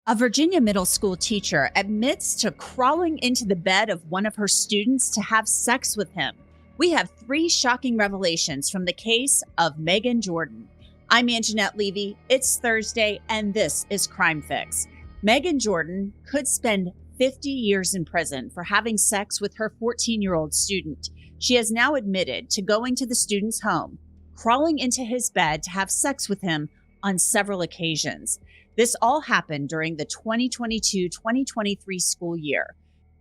A Virginia middle school teacher admits to crawling into the bed of one of her students to have sex with him. We have three shocking revelations from the case of Megan Jordan. I'm Angenette Levy. It's Thursday, and this is Crime Fix. Megan Jordan could spend 50 years in prison for having sex with her 14-year-old student. She has now admitted to going to the student's home, crawling into his bed to have sex with him on several occasions. This all happened during the 2022-2023 school year.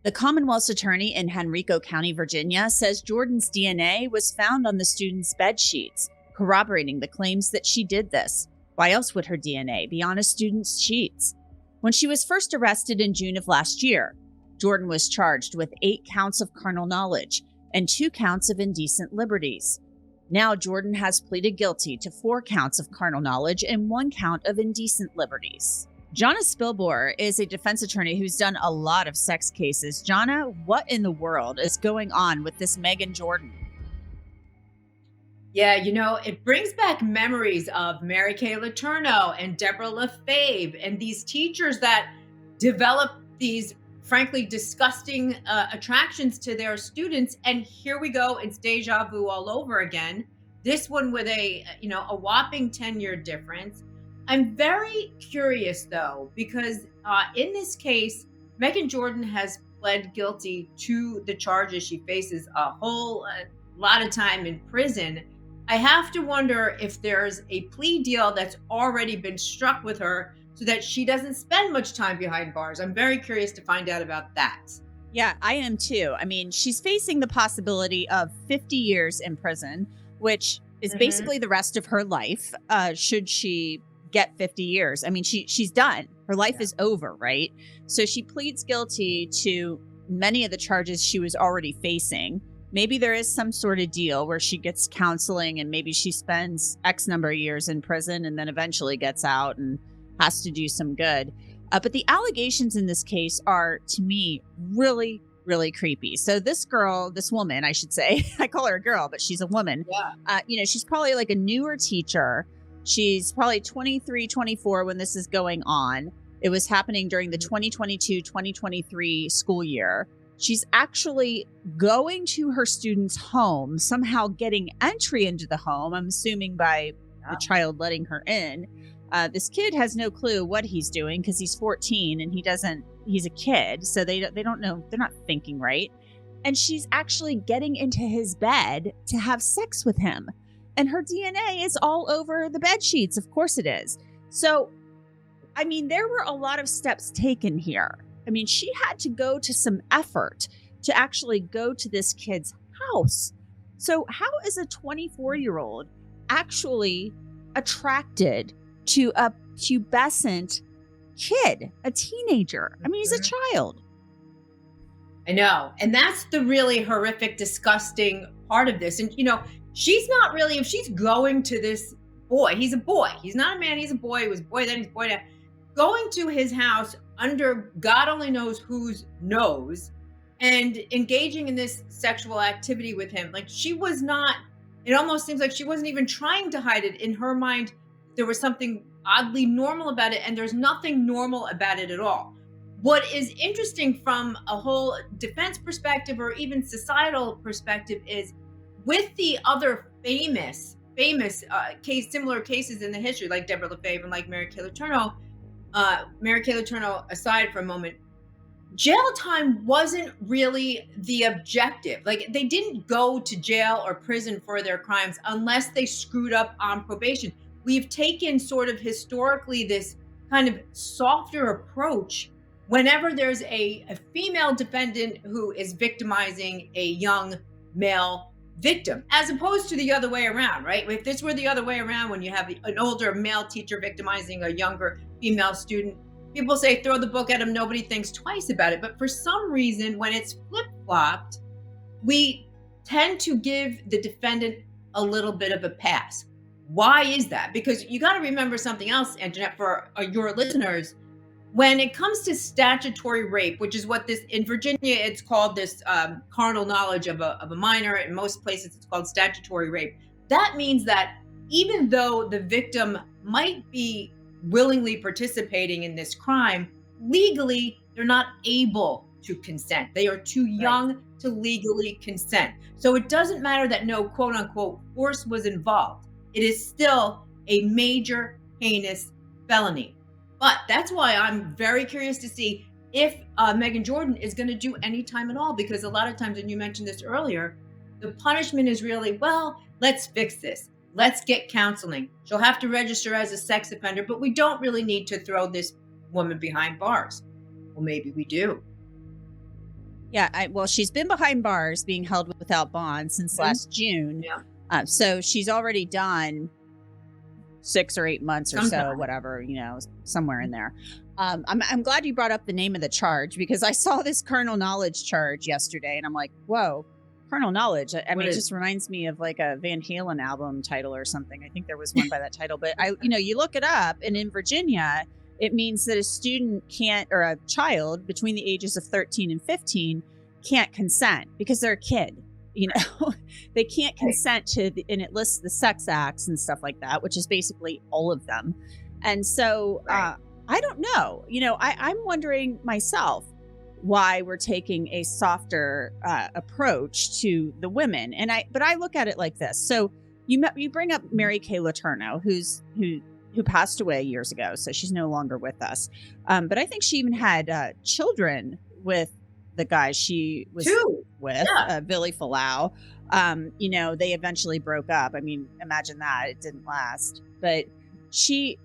The Commonwealth's attorney in Henrico County, Virginia, says Jordan's DNA was found on the student's bed sheets, corroborating the claims that she did this. Why else would her DNA be on a student's sheets? When she was first arrested in June of last year, Jordan was charged with 8 counts of carnal knowledge and 2 counts of indecent liberties. Now, Jordan has pleaded guilty to 4 counts of carnal knowledge and 1 count of indecent liberties. Jonna Spilbor is a defense attorney who's done a lot of sex cases. Jonna, what in the world is going on with this Megan Jordan? Yeah, it brings back memories of Mary Kay Letourneau and Deborah Lefebvre and these teachers that develop these frankly disgusting attractions to their students. And here we go, it's deja vu all over again. This one with a whopping 10-year difference. I'm very curious though, because in this case, Megan Jordan has pled guilty to the charges. She faces a whole lot of time in prison. I have to wonder if there's a plea deal that's already been struck with her so that she doesn't spend much time behind bars. I'm very curious to find out about that. Yeah, I am too. I mean, she's facing the possibility of 50 years in prison, which is basically the rest of her life, should she get 50 years. I mean, she's done. Her life is over, right? So she pleads guilty to many of the charges she was already facing. Maybe there is some sort of deal where she gets counseling and maybe she spends X number of years in prison and then eventually gets out and has to do some good. But the allegations in this case are, to me, really, really creepy. So this woman, I should say, I call her a girl, but she's a woman. Yeah. She's probably like a newer teacher. She's probably 23, 24 when this is going on. It was happening during the 2022-2023 school year. She's actually going to her student's home, somehow getting entry into the home, I'm assuming by the child letting her in. This kid has no clue what he's doing because he's 14 and he's a kid. So they don't know. They're not thinking right. And she's actually getting into his bed to have sex with him. And her DNA is all over the bed sheets. Of course it is. So, I mean, there were a lot of steps taken here. I mean, she had to go to some effort to actually go to this kid's house. So how is a 24-year-old actually attracted to a pubescent kid, a teenager? I mean, he's a child. I know. And that's the really horrific, disgusting part of this. And, she's not really, if she's going to this boy, he's a boy. He's not a man, he's a boy. He was a boy then, he's a boy now. Going to his house under God only knows whose nose and engaging in this sexual activity with him. Like she was not, it almost seems like she wasn't even trying to hide it. In her mind, there was something oddly normal about it, and there's nothing normal about it at all. What is interesting from a whole defense perspective or even societal perspective is with the other famous similar cases in the history, like Deborah Lefebvre and like Mary Kay Letourneau, aside for a moment, jail time wasn't really the objective. Like they didn't go to jail or prison for their crimes unless they screwed up on probation. We've taken sort of historically this kind of softer approach whenever there's a female defendant who is victimizing a young male victim, as opposed to the other way around, right? If this were the other way around, when you have an older male teacher victimizing a younger female student, people say throw the book at him, nobody thinks twice about it. But for some reason, when it's flip-flopped, we tend to give the defendant a little bit of a pass. Why is that? Because you got to remember something else, Angenette, for your listeners. When it comes to statutory rape, which is what this in Virginia, it's called this carnal knowledge of a minor. In most places, it's called statutory rape. That means that even though the victim might be willingly participating in this crime, legally, they're not able to consent. They are too young to legally consent. So it doesn't matter that no quote unquote force was involved. It is still a major heinous felony. But that's why I'm very curious to see if Megan Jordan is going to do any time at all, because a lot of times, and you mentioned this earlier, the punishment is really, well, let's fix this. Let's get counseling. She'll have to register as a sex offender, but we don't really need to throw this woman behind bars. Well, maybe we do. Yeah, well, she's been behind bars being held without bond since last June. Yeah. So she's already done 6 or 8 months or so, whatever, somewhere in there. I'm glad you brought up the name of the charge, because I saw this carnal knowledge charge yesterday and I'm like, whoa, carnal knowledge. I mean, it just reminds me of like a Van Halen album title or something. I think there was one by that title, but you look it up, and in Virginia, it means that a student can't, or a child between the ages of 13 and 15 can't consent because they're a kid. They can't consent to, and it lists the sex acts and stuff like that, which is basically all of them. And so I don't know, I'm wondering myself why we're taking a softer approach to the women. But I look at it like this. So you bring up Mary Kay Letourneau, who passed away years ago. So she's no longer with us. But I think she even had children with the guy she was with, Billy Falau. They eventually broke up. I mean, imagine that. It didn't last. But she,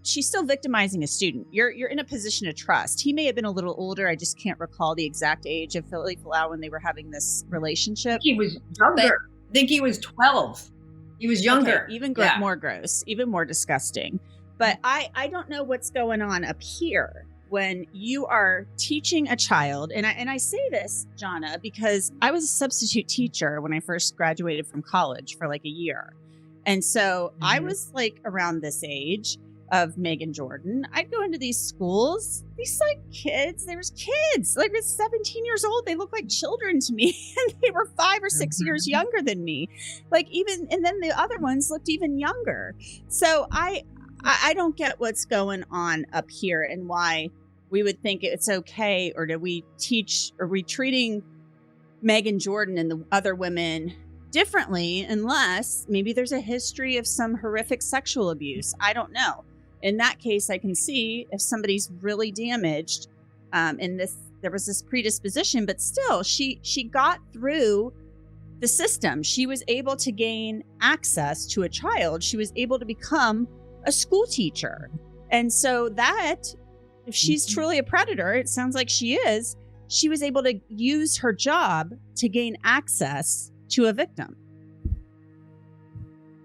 she's still victimizing a student. You're in a position of trust. He may have been a little older. I just can't recall the exact age of Billy Falau when they were having this relationship. He was younger. I think he was 12. He was younger. Okay, even more gross, even more disgusting. But I don't know what's going on up here when you are teaching a child. And I say this, Jonna, because I was a substitute teacher when I first graduated from college for like a year. And so I was like around this age of Megan Jordan. I'd go into these schools, these like kids, there was kids, like it's 17 years old. They look like children to me. And they were 5 or 6 years younger than me. And then the other ones looked even younger. So I don't get what's going on up here and why we would think it's okay, or are we treating Megan Jordan and the other women differently unless maybe there's a history of some horrific sexual abuse. I don't know. In that case, I can see if somebody's really damaged there was this predisposition, but still she got through the system. She was able to gain access to a child. She was able to become a school teacher. And so that, if she's truly a predator, it sounds like she is, she was able to use her job to gain access to a victim.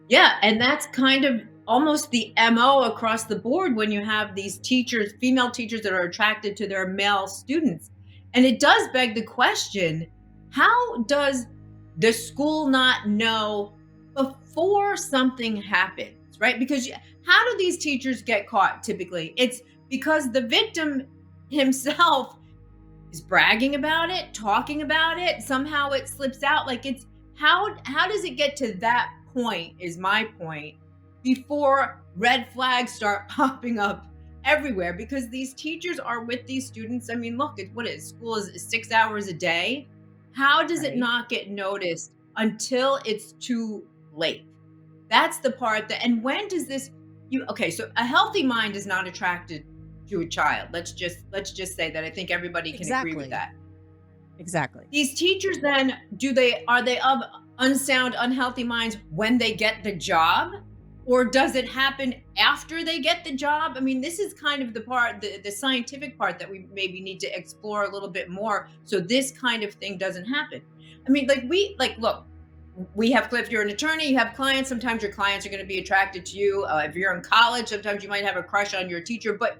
Yeah, and that's kind of almost the MO across the board when you have these teachers, female teachers that are attracted to their male students. And it does beg the question, how does the school not know before something happens, right? Because how do these teachers get caught typically? It's because the victim himself is bragging about it, talking about it. Somehow it slips out. Like how does it get to that point is my point before red flags start popping up everywhere, because these teachers are with these students. I mean, look, school is 6 hours a day. How does it not get noticed until it's too late? That's the part and when does this, so a healthy mind is not attracted to a child. Let's just say that. I think everybody can agree with that. Exactly. These teachers then, are they of unsound, unhealthy minds when they get the job? Or does it happen after they get the job? I mean, this is kind of the part, the scientific part that we maybe need to explore a little bit more so this kind of thing doesn't happen. I mean, look, we have, if you're an attorney, you have clients. Sometimes your clients are going to be attracted to you. If you're in college, sometimes you might have a crush on your teacher, but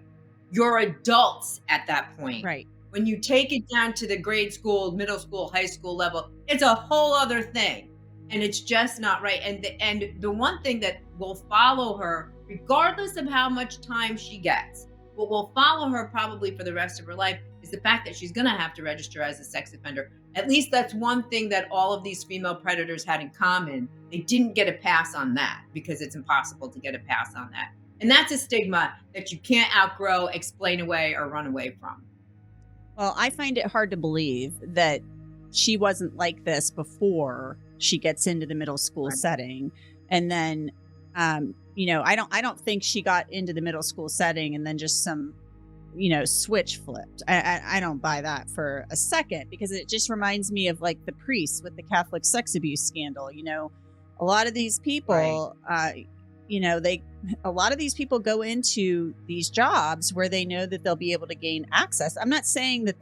you're adults at that point. Right. When you take it down to the grade school, middle school, high school level, it's a whole other thing. And it's just not right. And the one thing that will follow her, regardless of how much time she gets, what will follow her probably for the rest of her life is the fact that she's going to have to register as a sex offender. At least that's one thing that all of these female predators had in common. They didn't get a pass on that because it's impossible to get a pass on that. And that's a stigma that you can't outgrow, explain away, or run away from. Well, I find it hard to believe that she wasn't like this before she gets into the middle school Right. setting. And then, I don't think she got into the middle school setting and then just some, switch flipped. I don't buy that for a second, because it just reminds me of like the priests with the Catholic sex abuse scandal. A lot of these Right. people, a lot of these people go into these jobs where they know that they'll be able to gain access. I'm not saying that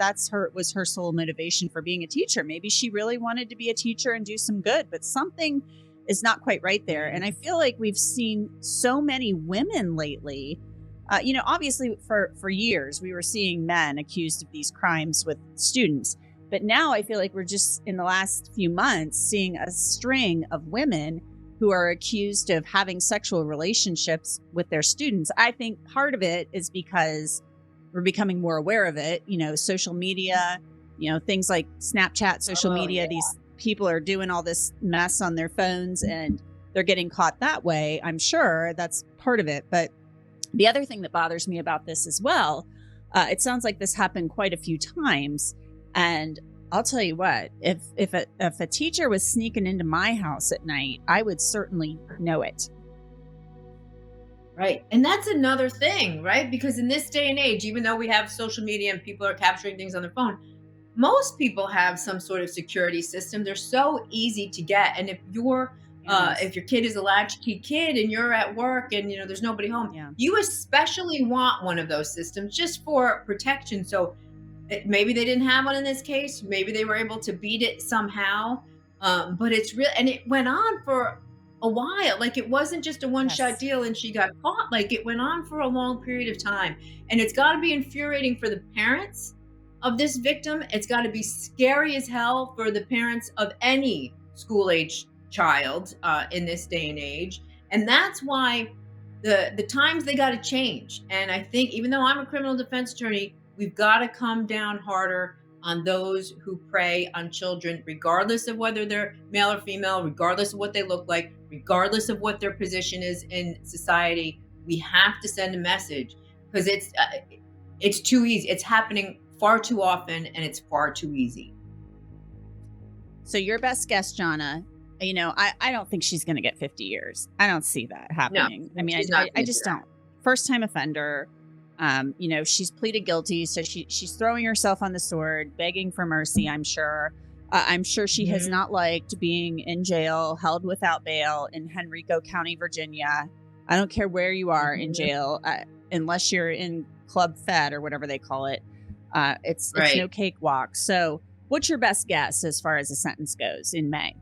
was her sole motivation for being a teacher. Maybe she really wanted to be a teacher and do some good, but something is not quite right there. And I feel like we've seen so many women lately. Obviously for years we were seeing men accused of these crimes with students, but now I feel like we're just in the last few months seeing a string of women who are accused of having sexual relationships with their students. I think part of it is because we're becoming more aware of it. Social media, things like Snapchat, social Oh, media, yeah. these people are doing all this mess on their phones and they're getting caught that way. I'm sure that's part of it. But the other thing that bothers me about this as well, it sounds like this happened quite a few times. And I'll tell you what, if a teacher was sneaking into my house at night, I would certainly know it. Right. And that's another thing, right? Because in this day and age, even though we have social media and people are capturing things on their phone, most people have some sort of security system. They're so easy to get. And Yes. if your kid is a latchkey kid and you're at work and there's nobody home, Yeah. you especially want one of those systems just for protection. So maybe they didn't have one in this case. Maybe they were able to beat it somehow. But it's real, and it went on for a while. Like, it wasn't just a one shot Yes. deal and she got caught. Like, it went on for a long period of time, and it's got to be infuriating for the parents of this victim. It's got to be scary as hell for the parents of any school age child in this day and age. And that's why the times, they got to change. And I think, even though I'm a criminal defense attorney, we've got to come down harder on those who prey on children, regardless of whether they're male or female, regardless of what they look like, regardless of what their position is in society. We have to send a message, because it's too easy. It's happening far too often, and it's far too easy. So your best guess, Jonna, I don't think she's going to get 50 years. I don't see that happening. I mean, She's I, not I, I gonna do just that. don't. First time offender. She's pleaded guilty, so she's throwing herself on the sword, begging for mercy. I'm sure. I'm sure she has Mhm. not liked being in jail, held without bail in Henrico County, Virginia. I don't care where you are in Mhm. jail, unless you're in Club Fed or whatever they call it. It's no Right. cakewalk. So, what's your best guess as far as the sentence goes in May?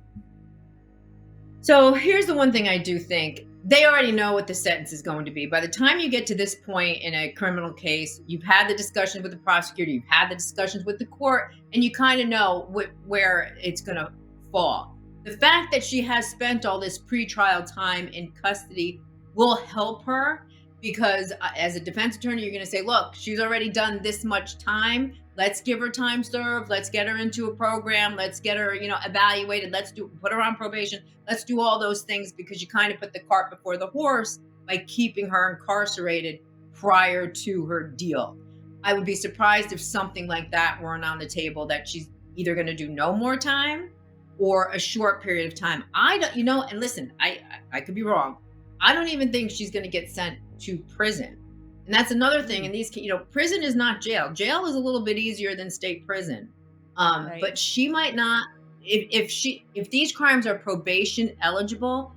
So here's the one thing I do think: they already know what the sentence is going to be. By the time you get to this point in a criminal case, you've had the discussions with the prosecutor, you've had the discussions with the court, and you kind of know where it's going to fall. The fact that she has spent all this pretrial time in custody will help her, because as a defense attorney, you're going to say, look, she's already done this much time. Let's give her time served. Let's get her into a program. Let's get her, evaluated. Put her on probation. Let's do all those things, because you kind of put the cart before the horse by keeping her incarcerated prior to her deal. I would be surprised if something like that weren't on the table, that she's either going to do no more time or a short period of time. I don't, and listen, I could be wrong. I don't even think she's going to get sent to prison. And that's another thing. In these, prison is not jail. Jail is a little bit easier than state prison. Right. But she might not, if these crimes are probation eligible,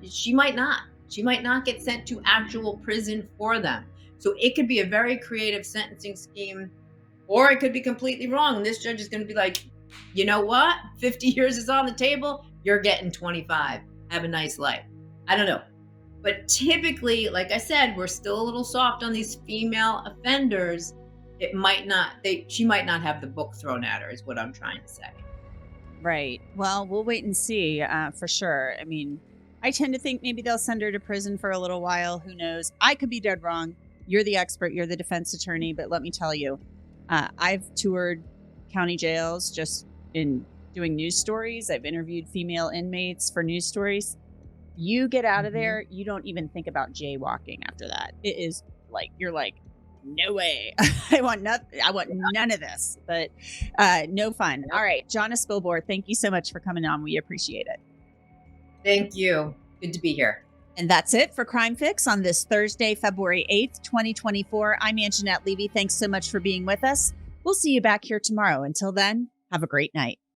she might not get sent to actual prison for them. So it could be a very creative sentencing scheme, or it could be completely wrong. And this judge is going to be like, you know what? 50 years is on the table. You're getting 25. Have a nice life. I don't know. But typically, like I said, we're still a little soft on these female offenders. She might not have the book thrown at her, is what I'm trying to say. Right. Well, we'll wait and see for sure. I mean, I tend to think maybe they'll send her to prison for a little while. Who knows? I could be dead wrong. You're the expert. You're the defense attorney. But let me tell you, I've toured county jails just in doing news stories. I've interviewed female inmates for news stories. You get out of Mhm. there, you don't even think about jaywalking after that. It is like, you're like, no way. I want none of this, but no fun. Yep. All right, Jonna Spilbor, thank you so much for coming on. We appreciate it. Thank you. Good to be here. And that's it for Crime Fix on this Thursday, February 8th, 2024. I'm Angenette Levy. Thanks so much for being with us. We'll see you back here tomorrow. Until then, have a great night.